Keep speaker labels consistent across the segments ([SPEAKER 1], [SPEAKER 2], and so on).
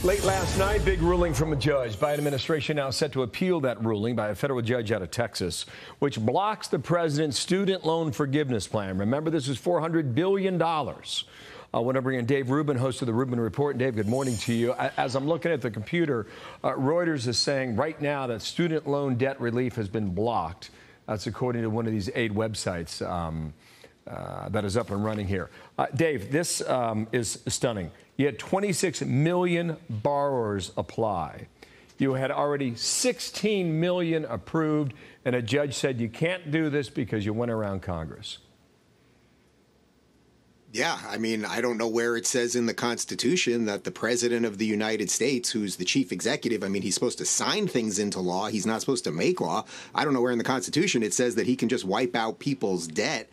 [SPEAKER 1] Late last night, big ruling from a judge. Biden administration now set to appeal that ruling by a federal judge out of Texas, which blocks the president's student loan forgiveness plan. Remember, this is $400 billion. I want to bring in Dave Rubin, host of the Rubin Report. Dave, good morning to you. As I'm looking at the computer, Reuters is saying right now that student loan debt relief has been blocked. That's according to one of these aid websites that is up and running here. Dave, this is stunning. You had 26 million borrowers apply. You had already 16 million approved, and a judge said you can't do this because you went around Congress.
[SPEAKER 2] Yeah, I mean, I don't know where it says in the Constitution that the president of the United States, who's the chief executive, I mean, he's supposed to sign things into law. He's not supposed to make law. I don't know where in the Constitution it says that he can just wipe out people's debt.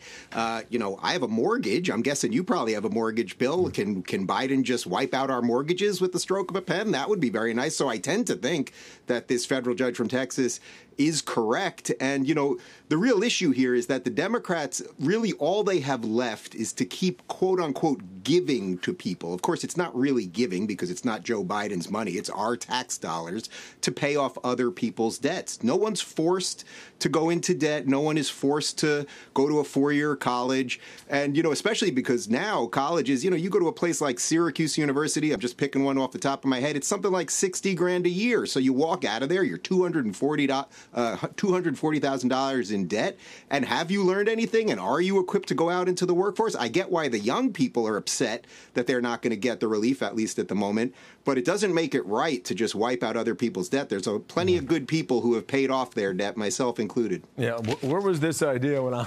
[SPEAKER 2] You know, I have a mortgage. I'm guessing you probably have a mortgage, Bill. Can Biden just wipe out our mortgages with the stroke of a pen? That would be very nice. So I tend to think that this federal judge from Texas is correct. And, you know, the real issue here is that the Democrats, really all they have left is to keep, quote unquote, giving to people. Of course, it's not really giving because it's not Joe Biden's money. It's our tax dollars to pay off other people's debts. No one's forced to go into debt. No one is forced to go to a four-year college. And, you know, especially because now colleges, you know, you go to a place like Syracuse University, I'm just picking one off the top of my head, it's something like $60 grand a year. So you walk out of there, you're $240,000 in debt. And have you learned anything? And are you equipped to go out into the workforce? I get why the young people are upset that they're not going to get the relief, at least at the moment. But it doesn't make it right to just wipe out other people's debt. There's plenty of good people who have paid off their debt, myself included.
[SPEAKER 1] Yeah, where was this idea when I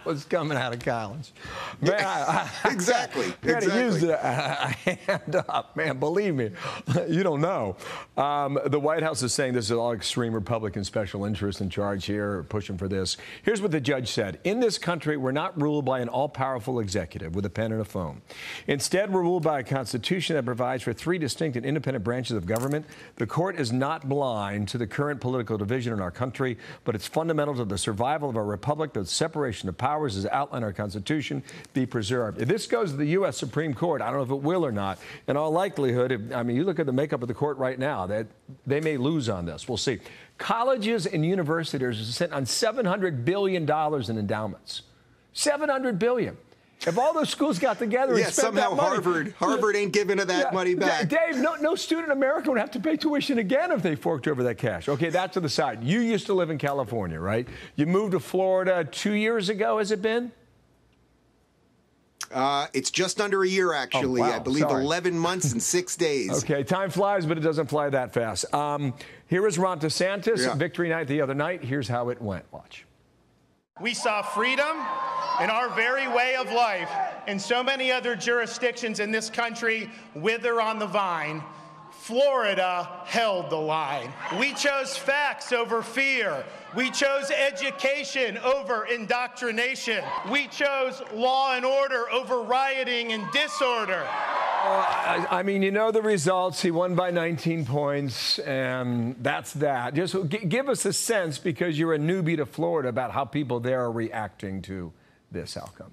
[SPEAKER 1] was coming out of college? Man,
[SPEAKER 2] exactly.
[SPEAKER 1] Use a hand up, man. Believe me, you don't know. The White House is saying this is all extreme Republican special interests in charge here, pushing for this. Here's what the judge said. In this country, we're not ruled by an all-powerful executive with a pen and a phone. Instead, we're ruled by a constitution that provides for three distinct and independent branches of government. The court is not blind to the current political division in our country, but it's fundamental to the survival of our republic that the separation of powers as outlined in our Constitution be preserved. If this goes to the U.S. Supreme Court, I don't know if it will or not. In all likelihood, I mean, you look at the makeup of the court right now, that they may lose on this. We'll see. Colleges and universities are sitting on $700 billion in endowments. $700 billion. If all those schools got together and spent
[SPEAKER 2] somehow
[SPEAKER 1] that money,
[SPEAKER 2] Harvard ain't giving that money back.
[SPEAKER 1] Dave, no student in America would have to pay tuition again if they forked over that cash. Okay, that to the side. You used to live in California, right? You moved to Florida 2 years ago, has it been?
[SPEAKER 2] It's just under a year, actually.
[SPEAKER 1] Oh, wow.
[SPEAKER 2] I believe
[SPEAKER 1] Sorry.
[SPEAKER 2] 11 months and 6 days.
[SPEAKER 1] Okay, time flies, but it doesn't fly that fast. Here is Ron DeSantis, victory night the other night. Here's how it went. Watch.
[SPEAKER 3] We saw freedom in our very way of life, and so many other jurisdictions in this country wither on the vine. Florida held the line. We chose facts over fear. We chose education over indoctrination. We chose law and order over rioting and disorder.
[SPEAKER 1] I mean, you know the results. He won by 19 points, and that's that. Just give us a sense, because you're a newbie to Florida, about how people there are reacting to this outcome.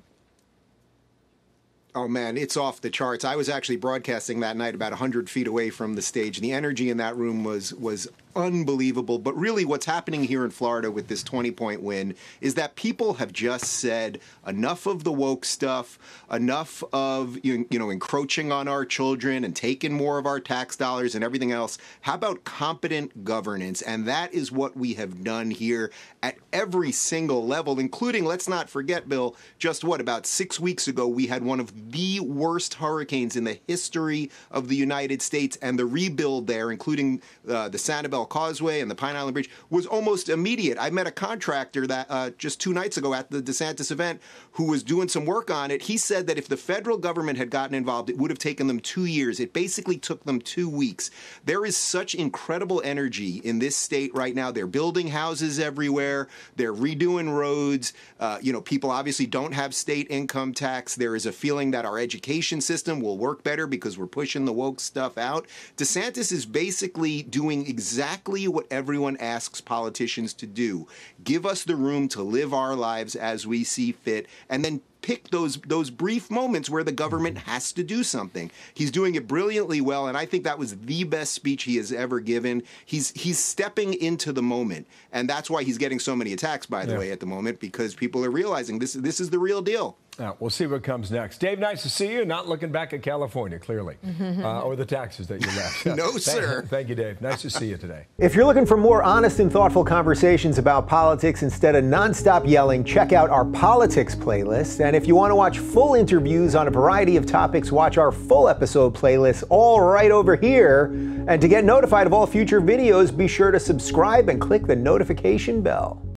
[SPEAKER 2] Oh, man, it's off the charts. I was actually broadcasting that night about 100 feet away from the stage. The energy in that room was unbelievable. But really what's happening here in Florida with this 20-point win is that people have just said enough of the woke stuff, enough of, you know, encroaching on our children and taking more of our tax dollars and everything else. How about competent governance? And that is what we have done here at every single level, including, let's not forget, Bill, just about 6 weeks ago, we had one of the worst hurricanes in the history of the United States, and the rebuild there, including the Sanibel Causeway and the Pine Island Bridge, was almost immediate. I met a contractor that just 2 nights ago at the DeSantis event who was doing some work on it. He said that if the federal government had gotten involved, it would have taken them 2 years. It basically took them 2 weeks. There is such incredible energy in this state right now. They're building houses everywhere. They're redoing roads. You know, people obviously don't have state income tax. There is a feeling that our education system will work better because we're pushing the woke stuff out. DeSantis is basically doing exactly what everyone asks politicians to do. Give us the room to live our lives as we see fit, and then pick those brief moments where the government has to do something. He's doing it brilliantly well, and I think that was the best speech he has ever given. He's stepping into the moment, and that's why he's getting so many attacks, by the way, at the moment, because people are realizing this is the real deal.
[SPEAKER 1] We'll see what comes next. Dave, nice to see you. Not looking back at California, clearly, or the taxes that you left.
[SPEAKER 2] No, sir.
[SPEAKER 1] Thank you, Dave. Nice to see you today.
[SPEAKER 4] If you're looking for more honest and thoughtful conversations about politics instead of nonstop yelling, check out our politics playlist. And if you want to watch full interviews on a variety of topics, watch our full episode playlist, all right over here. And to get notified of all future videos, be sure to subscribe and click the notification bell.